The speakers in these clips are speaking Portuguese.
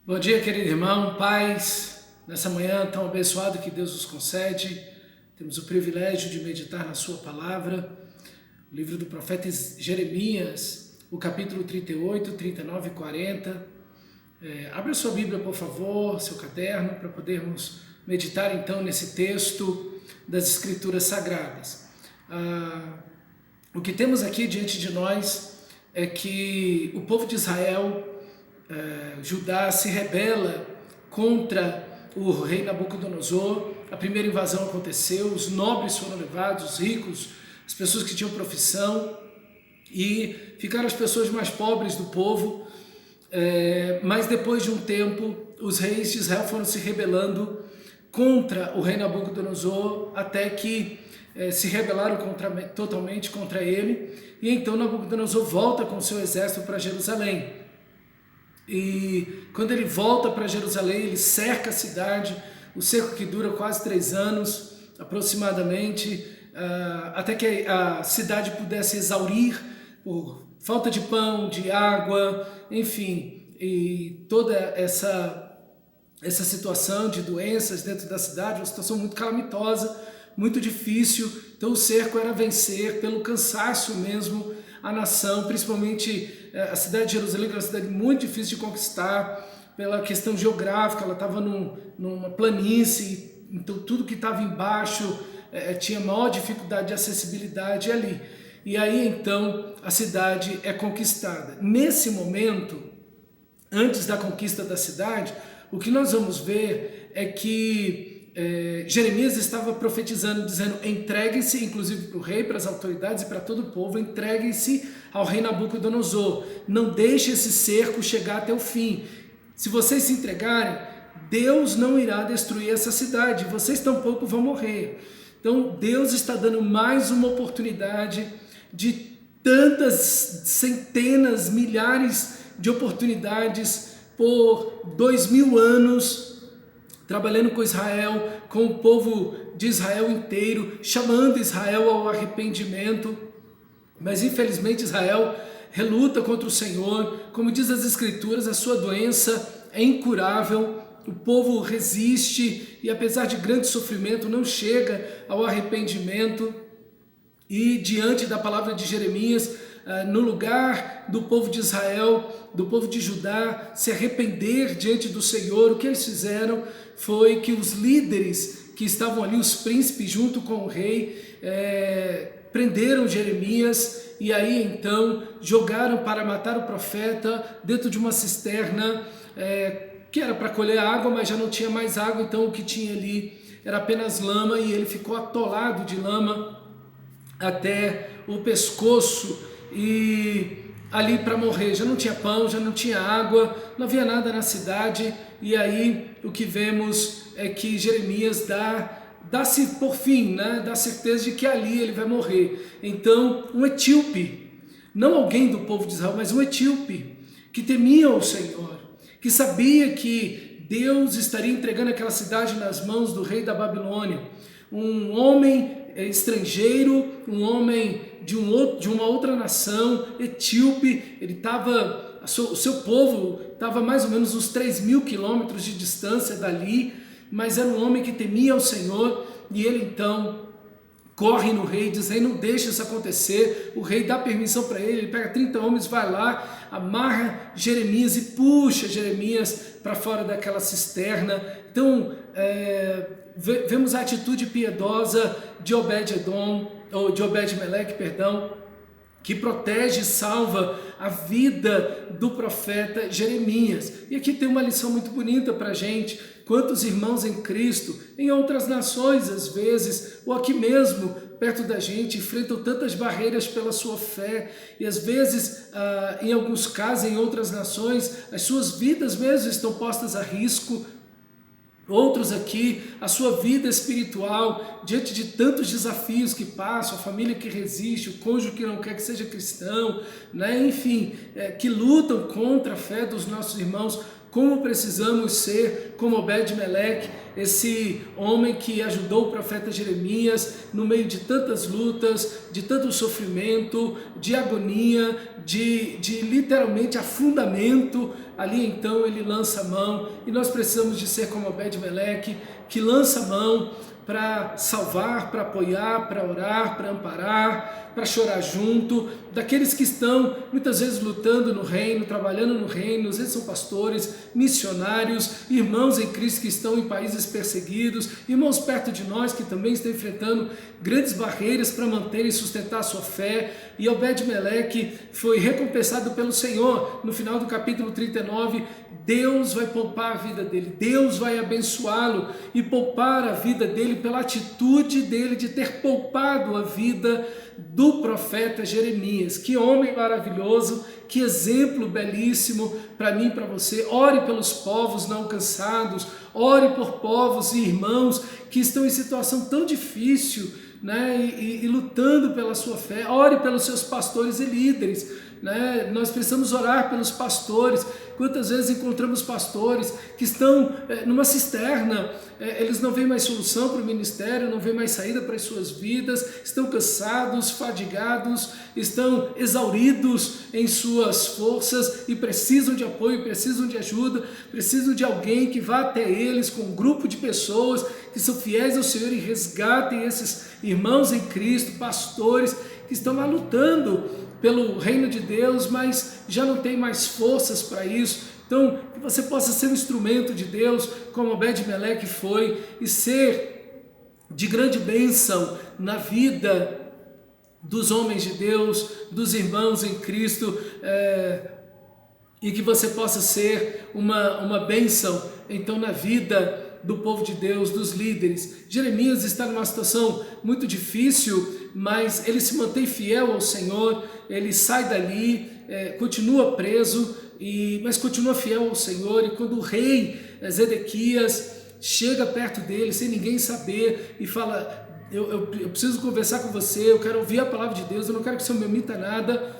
Bom dia, querido irmão, paz, nessa manhã tão abençoada que Deus nos concede. Temos o privilégio de meditar na sua palavra, o livro do profeta Jeremias, o capítulo 38, 39 e 40. Abra sua Bíblia, por favor, seu caderno, para podermos meditar então nesse texto das Escrituras Sagradas. O que temos aqui diante de nós é que o povo de Israel, Judá, se rebela contra o rei Nabucodonosor. A primeira invasão aconteceu, os nobres foram levados, os ricos, as pessoas que tinham profissão, e ficaram as pessoas mais pobres do povo. Mas depois de um tempo, os reis de Israel foram se rebelando contra o rei Nabucodonosor, até que se rebelaram totalmente contra ele, e então Nabucodonosor volta com seu exército para Jerusalém. E quando ele volta para Jerusalém, ele cerca a cidade, o cerco que dura quase 3 anos, aproximadamente, até que a cidade pudesse exaurir por falta de pão, de água, enfim, e toda essa situação de doenças dentro da cidade, uma situação muito calamitosa, muito difícil. Então o cerco era vencer pelo cansaço mesmo a nação, principalmente a cidade de Jerusalém, que era uma cidade muito difícil de conquistar, pela questão geográfica. Ela estava numa planície, então tudo que estava embaixo tinha maior dificuldade de acessibilidade ali. E aí então a cidade é conquistada. Nesse momento, antes da conquista da cidade, o que nós vamos ver é que Jeremias estava profetizando, dizendo: entreguem-se, inclusive para o rei, para as autoridades e para todo o povo, entreguem-se ao rei Nabucodonosor, não deixe esse cerco chegar até o fim. Se vocês se entregarem, Deus não irá destruir essa cidade, vocês tampouco vão morrer. Então Deus está dando mais uma oportunidade de tantas centenas, milhares de oportunidades por 2000 anos, trabalhando com Israel, com o povo de Israel inteiro, chamando Israel ao arrependimento. Mas infelizmente Israel reluta contra o Senhor. Como diz as Escrituras, a sua doença é incurável, o povo resiste e, apesar de grande sofrimento, não chega ao arrependimento. E diante da palavra de Jeremias, no lugar do povo de Israel, do povo de Judá se arrepender diante do Senhor, o que eles fizeram foi que os líderes que estavam ali, os príncipes junto com o rei, prenderam Jeremias e aí então jogaram para matar o profeta dentro de uma cisterna que era para colher água, mas já não tinha mais água, então o que tinha ali era apenas lama, e ele ficou atolado de lama até o pescoço, e ali para morrer. Já não tinha pão, já não tinha água, não havia nada na cidade. E aí o que vemos é que Jeremias dá-se por fim, dá certeza de que ali ele vai morrer. Então um etíope, não alguém do povo de Israel, mas um etíope que temia o Senhor, que sabia que Deus estaria entregando aquela cidade nas mãos do rei da Babilônia, um homem estrangeiro, um homem de uma outra nação, etíope. O seu povo estava mais ou menos uns 3.000 quilômetros de distância dali, mas era um homem que temia o Senhor, e ele então corre no rei, diz: rei, não deixa isso acontecer. O rei dá permissão para ele pega 30 homens, vai lá, amarra Jeremias e puxa Jeremias para fora daquela cisterna. Então vemos a atitude piedosa de Obed-Meleque, que protege e salva a vida do profeta Jeremias. E aqui tem uma lição muito bonita para a gente. Quantos irmãos em Cristo, em outras nações às vezes, ou aqui mesmo perto da gente, enfrentam tantas barreiras pela sua fé, e às vezes, em alguns casos, em outras nações, as suas vidas mesmo estão postas a risco. Outros aqui, a sua vida espiritual, diante de tantos desafios que passam, a família que resiste, o cônjuge que não quer que seja cristão, enfim, que lutam contra a fé dos nossos irmãos. como precisamos ser como Obed-Meleque, esse homem que ajudou o profeta Jeremias no meio de tantas lutas, de tanto sofrimento, de agonia, de literalmente afundamento. Ali então ele lança a mão, e nós precisamos de ser como Obed-Meleque, que lança a mão para salvar, para apoiar, para orar, para amparar, para chorar junto, daqueles que estão muitas vezes lutando no reino, trabalhando no reino. Às vezes são pastores, missionários, irmãos em Cristo que estão em países perseguidos, irmãos perto de nós que também estão enfrentando grandes barreiras para manter e sustentar a sua fé. E Obed-Meleque foi recompensado pelo Senhor. No final do capítulo 39, Deus vai poupar a vida dele, Deus vai abençoá-lo e poupar a vida dele pela atitude dele de ter poupado a vida do profeta Jeremias. Que homem maravilhoso, que exemplo belíssimo para mim e para você. Ore pelos povos não alcançados, ore por povos e irmãos que estão em situação tão difícil, né, e lutando pela sua fé. Ore pelos seus pastores e líderes, né? Nós precisamos orar pelos pastores. Quantas vezes encontramos pastores que estão numa cisterna, eles não veem mais solução para o ministério, não veem mais saída para as suas vidas, estão cansados, fadigados, estão exauridos em suas forças e precisam de apoio, precisam de ajuda, precisam de alguém que vá até eles com um grupo de pessoas que são fiéis ao Senhor e resgatem esses irmãos em Cristo, pastores que estão lá lutando pelo reino de Deus, mas já não tem mais forças para isso. Então, que você possa ser um instrumento de Deus, como Obed-Meleque foi, e ser de grande bênção na vida dos homens de Deus, dos irmãos em Cristo, e que você possa ser uma bênção, então, na vida do povo de Deus, dos líderes. Jeremias está numa situação muito difícil, mas ele se mantém fiel ao Senhor, ele sai dali, continua preso, mas continua fiel ao Senhor. E quando o rei Zedequias chega perto dele, sem ninguém saber, e fala: eu preciso conversar com você, eu quero ouvir a palavra de Deus, eu não quero que você me omita nada.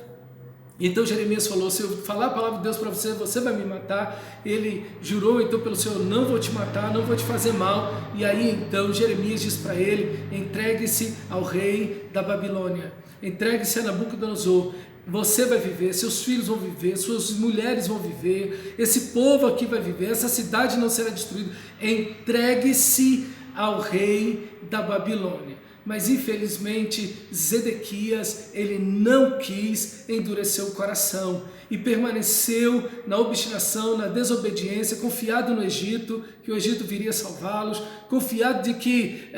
Então Jeremias falou: se eu falar a palavra de Deus para você, você vai me matar. Ele jurou então pelo Senhor: não vou te matar, não vou te fazer mal. E aí então Jeremias diz para ele: entregue-se ao rei da Babilônia, entregue-se a Nabucodonosor. Você vai viver, seus filhos vão viver, suas mulheres vão viver, esse povo aqui vai viver, essa cidade não será destruída. Entregue-se ao rei da Babilônia. Mas infelizmente Zedequias, ele não quis endurecer o coração e permaneceu na obstinação, na desobediência, confiado no Egito, que o Egito viria salvá-los, confiado de que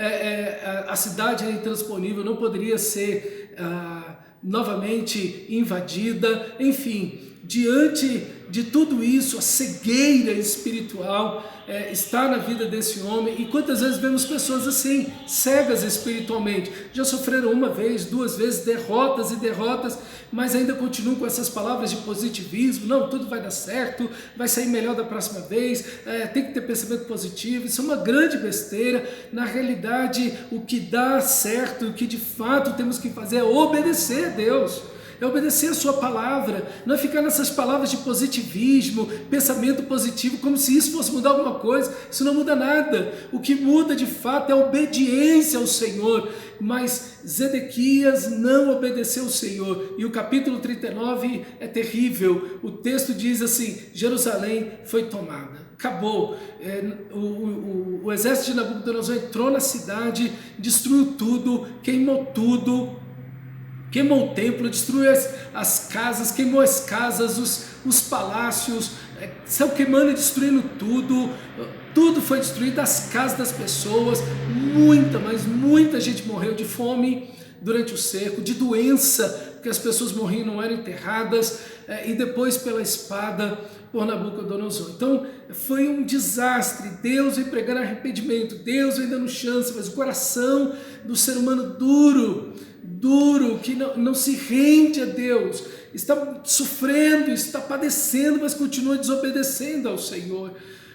a cidade era intransponível, não poderia ser novamente invadida. Enfim, diante de tudo isso, a cegueira espiritual está na vida desse homem. E quantas vezes vemos pessoas assim, cegas espiritualmente, já sofreram uma vez, duas vezes, derrotas e derrotas, mas ainda continuam com essas palavras de positivismo: não, tudo vai dar certo, vai sair melhor da próxima vez, tem que ter pensamento positivo. Isso é uma grande besteira. Na realidade, o que dá certo, o que de fato temos que fazer é obedecer a Deus, é obedecer a sua palavra, não é ficar nessas palavras de positivismo, pensamento positivo, como se isso fosse mudar alguma coisa. Isso não muda nada. O que muda de fato é a obediência ao Senhor. Mas Zedequias não obedeceu ao Senhor, e o capítulo 39 é terrível. O texto diz assim: Jerusalém foi tomada, acabou. O exército de Nabucodonosor entrou na cidade, destruiu tudo, queimou tudo, queimou o templo, destruiu as casas, queimou as casas, os palácios, saiu queimando e destruindo tudo. Tudo foi destruído, as casas das pessoas. Muita gente morreu de fome durante o cerco, de doença, porque as pessoas morriam e não eram enterradas, e depois pela espada por Nabucodonosor. Então foi um desastre. Deus vem pregando arrependimento, Deus vem dando chance, mas o coração do ser humano duro, que não se rende a Deus, está sofrendo, está padecendo, mas continua desobedecendo ao Senhor.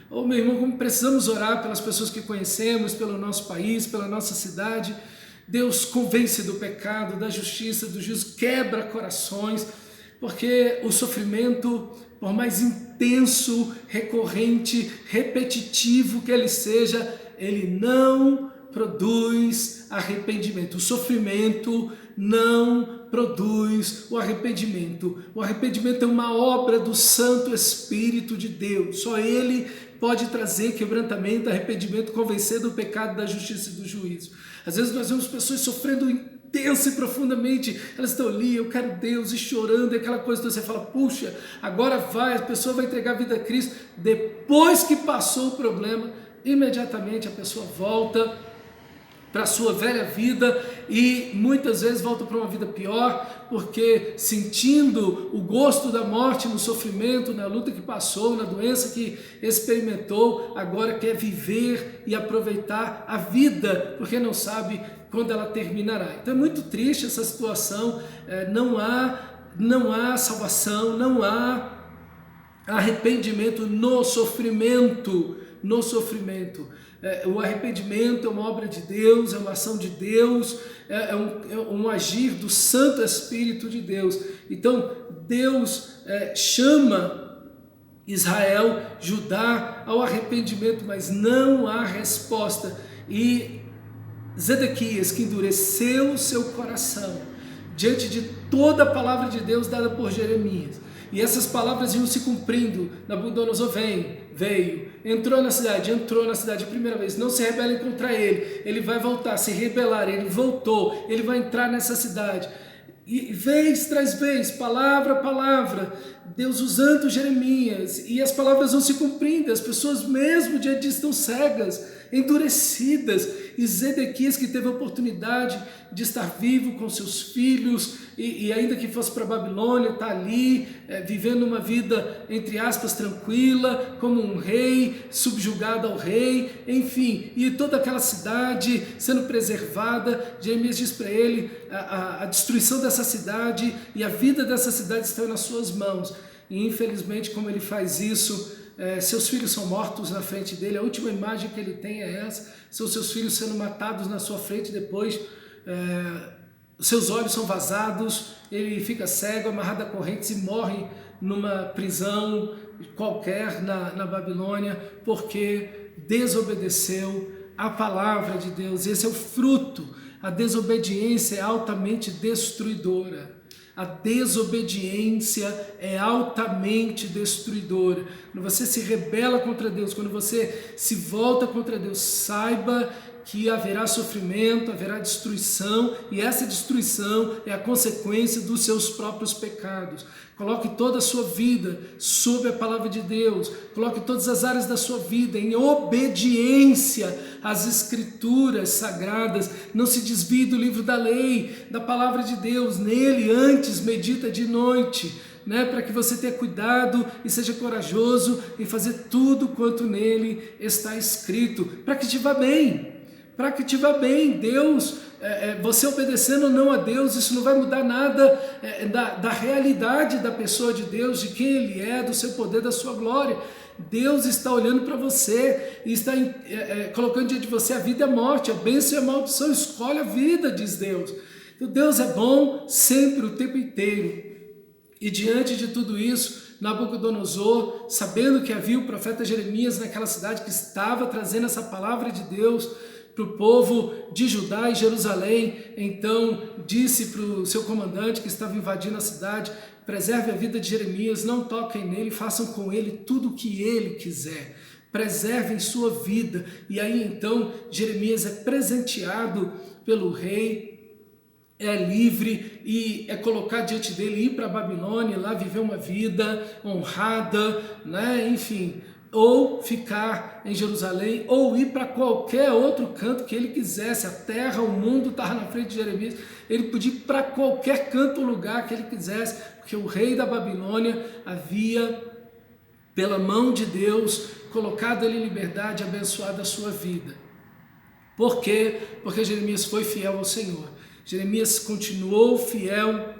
Oh, meu irmão, como precisamos orar pelas pessoas que conhecemos, pelo nosso país, pela nossa cidade. Deus convence do pecado, da justiça, do juízo, quebra corações, Porque o sofrimento, por mais intenso, recorrente, repetitivo que ele seja, ele não produz arrependimento. O sofrimento não produz o arrependimento. O arrependimento é uma obra do Santo Espírito de Deus. Só Ele pode trazer quebrantamento, arrependimento, convencer do pecado, da justiça e do juízo. Às vezes nós vemos pessoas sofrendo intensa e profundamente, elas estão ali, eu quero Deus, e chorando, e aquela coisa, então você fala, puxa, agora vai, a pessoa vai entregar a vida a Cristo. Depois que passou o problema, imediatamente a pessoa volta para a sua velha vida e muitas vezes volta para uma vida pior, porque sentindo o gosto da morte no sofrimento, na luta que passou, na doença que experimentou, agora quer viver e aproveitar a vida, porque não sabe quando ela terminará. Então é muito triste essa situação, não há salvação, não há arrependimento no sofrimento. O arrependimento é uma obra de Deus, é uma ação de Deus, é um agir do Santo Espírito de Deus. Então Deus chama Israel, Judá ao arrependimento, mas não há resposta. E Zedequias, que endureceu o seu coração diante de toda a palavra de Deus dada por Jeremias, e essas palavras iam se cumprindo. Nabucodonosor veio, entrou na cidade a primeira vez, não se rebelem contra ele, ele vai voltar, se rebelar, ele voltou, ele vai entrar nessa cidade. E vez tras vez, palavra a palavra, Deus usando Jeremias, e as palavras vão se cumprindo, as pessoas mesmo diante disso estão cegas, endurecidas, e Zedequias, que teve a oportunidade de estar vivo com seus filhos, e ainda que fosse para a Babilônia, está ali, vivendo uma vida, entre aspas, tranquila, como um rei, subjugado ao rei, enfim, e toda aquela cidade sendo preservada. Jeremias diz para ele, a destruição dessa cidade e a vida dessa cidade estão nas suas mãos, e infelizmente, como ele faz isso, seus filhos são mortos na frente dele. A última imagem que ele tem é essa, são seus filhos sendo matados na sua frente. Depois seus olhos são vazados, ele fica cego, amarrado a correntes e morre numa prisão qualquer na Babilônia, porque desobedeceu a palavra de Deus. Esse é o fruto. A desobediência é altamente destruidora. A desobediência é altamente destruidora. Quando você se rebela contra Deus, quando você se volta contra Deus, saiba que haverá sofrimento, haverá destruição, e essa destruição é a consequência dos seus próprios pecados. Coloque toda a sua vida sob a palavra de Deus, coloque todas as áreas da sua vida em obediência às Escrituras sagradas. Não se desvie do livro da lei, da palavra de Deus, nele antes medita de noite, para que você tenha cuidado e seja corajoso em fazer tudo quanto nele está escrito, para que te vá bem. Para que te vá bem. Deus, você obedecendo ou não a Deus, isso não vai mudar nada da realidade da pessoa de Deus, de quem Ele é, do seu poder, da sua glória. Deus está olhando para você e está colocando diante de você a vida e a morte, a bênção e a maldição. Escolhe a vida, diz Deus. Então Deus é bom sempre, o tempo inteiro. E diante de tudo isso, Nabucodonosor, sabendo que havia o profeta Jeremias naquela cidade que estava trazendo essa palavra de Deus para o povo de Judá e Jerusalém, então disse para o seu comandante que estava invadindo a cidade: preserve a vida de Jeremias, não toquem nele, façam com ele tudo o que ele quiser, preservem sua vida. E aí então Jeremias é presenteado pelo rei, é livre e é colocado diante dele ir para a Babilônia, lá viver uma vida honrada, enfim, ou ficar em Jerusalém, ou ir para qualquer outro canto que ele quisesse. A terra, o mundo estava na frente de Jeremias, ele podia ir para qualquer canto ou lugar que ele quisesse, porque o rei da Babilônia havia, pela mão de Deus, colocado ele em liberdade, abençoado a sua vida. Por quê? Porque Jeremias foi fiel ao Senhor. Jeremias continuou fiel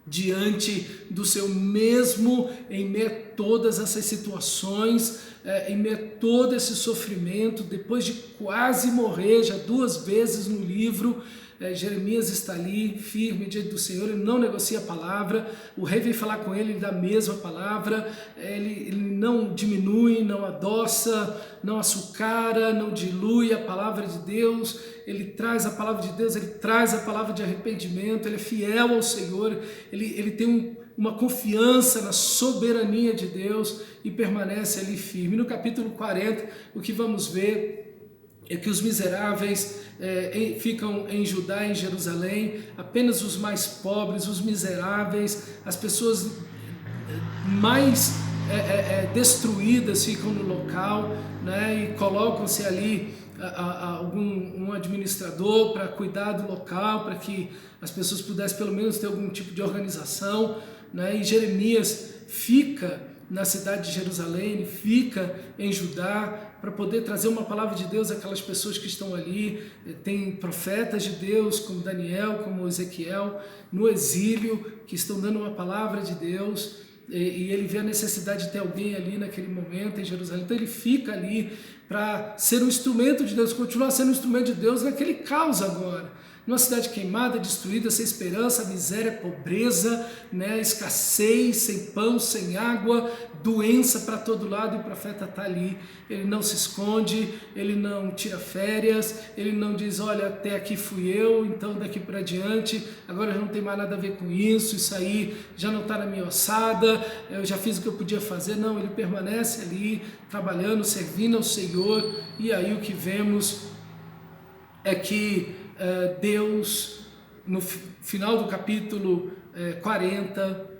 diante do seu mesmo, em meio a todas essas situações, em meio a todo esse sofrimento, depois de quase morrer já 2 vezes no livro, Jeremias está ali, firme diante do Senhor, ele não negocia a palavra, o rei vem falar com ele, ele dá a mesma palavra, ele não diminui, não adoça, não açucara, não dilui a palavra de Deus, ele traz a palavra de Deus, ele traz a palavra de arrependimento, ele é fiel ao Senhor, ele tem uma confiança na soberania de Deus e permanece ali firme. No capítulo 40, o que vamos ver é que os miseráveis ficam em Judá, em Jerusalém, apenas os mais pobres, os miseráveis, as pessoas mais destruídas ficam no local, né, e colocam-se ali um administrador para cuidar do local, para que as pessoas pudessem pelo menos ter algum tipo de organização, né? E Jeremias fica na cidade de Jerusalém, ele fica em Judá para poder trazer uma palavra de Deus àquelas pessoas que estão ali. Tem profetas de Deus como Daniel, como Ezequiel, no exílio, que estão dando uma palavra de Deus, e ele vê a necessidade de ter alguém ali naquele momento em Jerusalém. Então ele fica ali para ser um instrumento de Deus, continuar sendo um instrumento de Deus naquele caos agora. Numa cidade queimada, destruída, sem esperança, miséria, pobreza, né, escassez, sem pão, sem água, doença para todo lado, e o profeta está ali. Ele não se esconde, ele não tira férias, ele não diz, olha, até aqui fui eu, então daqui para diante, agora já não tem mais nada a ver com isso aí já não está na minha ossada, eu já fiz o que eu podia fazer. Não, ele permanece ali, trabalhando, servindo ao Senhor, e aí o que vemos é que Deus, no final do capítulo 40,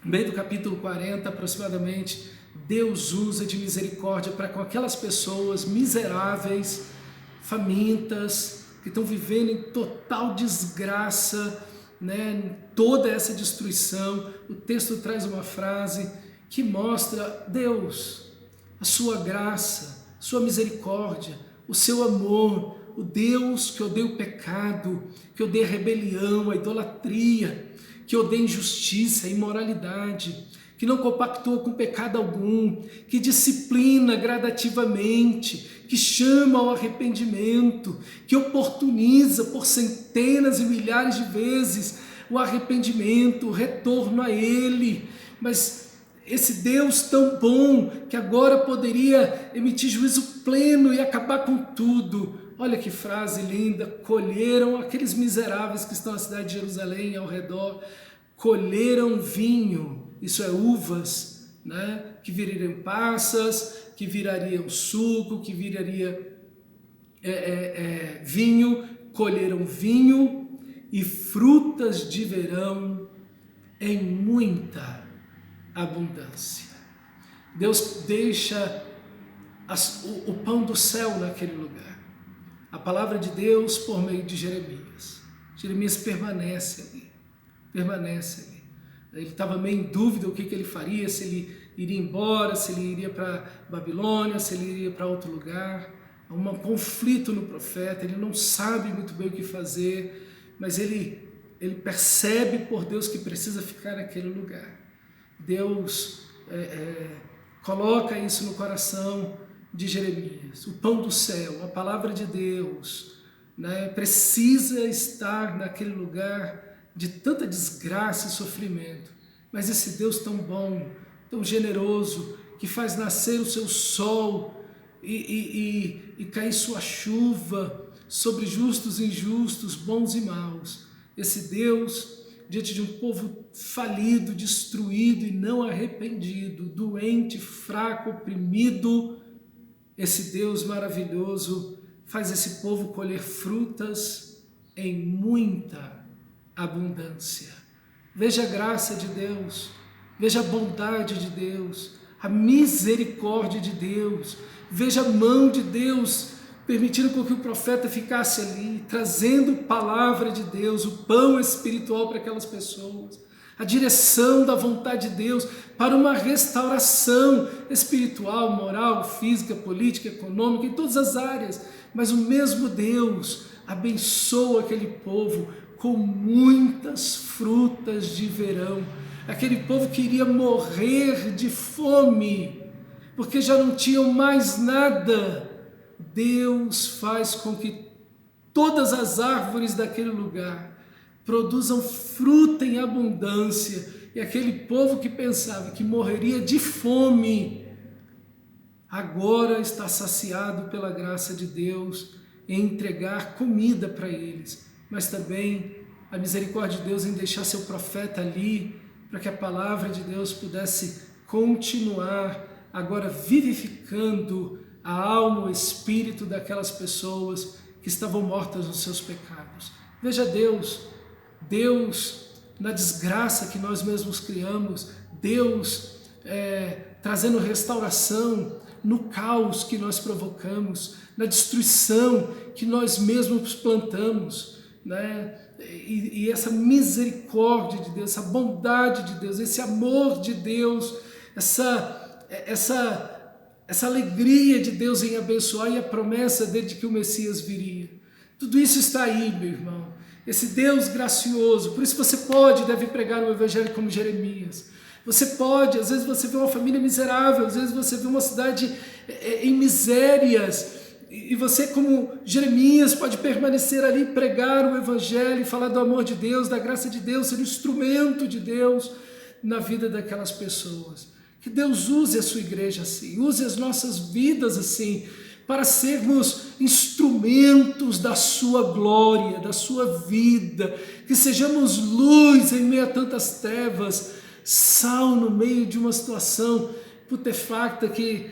meio do capítulo 40 aproximadamente, Deus usa de misericórdia para com aquelas pessoas miseráveis, famintas, que estão vivendo em total desgraça, né, toda essa destruição. O texto traz uma frase que mostra Deus, a sua graça, sua misericórdia, o seu amor, o Deus que odeia o pecado, que odeia a rebelião, a idolatria, que odeia a injustiça, a imoralidade, que não compactua com pecado algum, que disciplina gradativamente, que chama ao arrependimento, que oportuniza por centenas e milhares de vezes o arrependimento, o retorno a Ele. Mas esse Deus tão bom, que agora poderia emitir juízo pleno e acabar com tudo. Olha que frase linda: colheram aqueles miseráveis que estão na cidade de Jerusalém ao redor, colheram vinho, isso é uvas, né? Que virariam passas, que virariam suco, que viraria vinho, colheram vinho e frutas de verão em muita abundância. Deus deixa o pão do céu naquele lugar. A palavra de Deus por meio de Jeremias. Jeremias permanece ali. Ele estava meio em dúvida o que ele faria, se ele iria embora, se ele iria para Babilônia, se ele iria para outro lugar. Há um conflito no profeta, ele não sabe muito bem o que fazer, mas ele percebe por Deus que precisa ficar naquele lugar. Deus coloca isso no coração de Jeremias. O pão do céu, a palavra de Deus, né, precisa estar naquele lugar de tanta desgraça e sofrimento. Mas esse Deus tão bom, tão generoso, que faz nascer o seu sol e cair sua chuva sobre justos e injustos, bons e maus. Esse Deus, diante de um povo falido, destruído e não arrependido, doente, fraco, oprimido, esse Deus maravilhoso faz esse povo colher frutas em muita abundância. Veja a graça de Deus, veja a bondade de Deus, a misericórdia de Deus, veja a mão de Deus permitindo com que o profeta ficasse ali, trazendo palavra de Deus, o pão espiritual para aquelas pessoas, a direção da vontade de Deus para uma restauração espiritual, moral, física, política, econômica, em todas as áreas. Mas o mesmo Deus abençoa aquele povo com muitas frutas de verão. Aquele povo que iria morrer de fome, porque já não tinham mais nada. Deus faz com que todas as árvores daquele lugar produzam fruta em abundância, e aquele povo que pensava que morreria de fome, agora está saciado pela graça de Deus em entregar comida para eles, mas também a misericórdia de Deus em deixar seu profeta ali, para que a palavra de Deus pudesse continuar agora vivificando a alma, o espírito daquelas pessoas que estavam mortas nos seus pecados. Veja Deus na desgraça que nós mesmos criamos, Deus trazendo restauração no caos que nós provocamos, na destruição que nós mesmos plantamos, né? E essa misericórdia de Deus, essa bondade de Deus, esse amor de Deus, essa alegria de Deus em abençoar e a promessa dele de que o Messias viria. Tudo isso está aí, meu irmão. Esse Deus gracioso. Por isso você pode e deve pregar o evangelho como Jeremias. Você pode, às vezes você vê uma família miserável, às vezes você vê uma cidade em misérias, e você, como Jeremias, pode permanecer ali, pregar o evangelho, falar do amor de Deus, da graça de Deus, ser um instrumento de Deus na vida daquelas pessoas. Que Deus use a sua igreja assim, use as nossas vidas assim, para sermos instrumentos da sua glória, da sua vida, que sejamos luz em meio a tantas trevas, sal no meio de uma situação putefacta que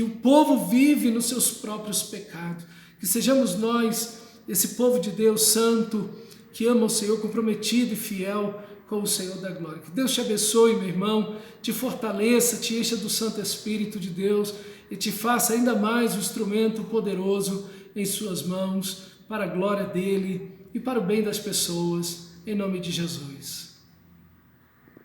o povo vive nos seus próprios pecados. Que sejamos nós, esse povo de Deus santo, que ama o Senhor, comprometido e fiel com o Senhor da glória. Que Deus te abençoe, meu irmão, te fortaleça, te encha do Santo Espírito de Deus e te faça ainda mais um instrumento poderoso em suas mãos, para a glória dele e para o bem das pessoas, em nome de Jesus.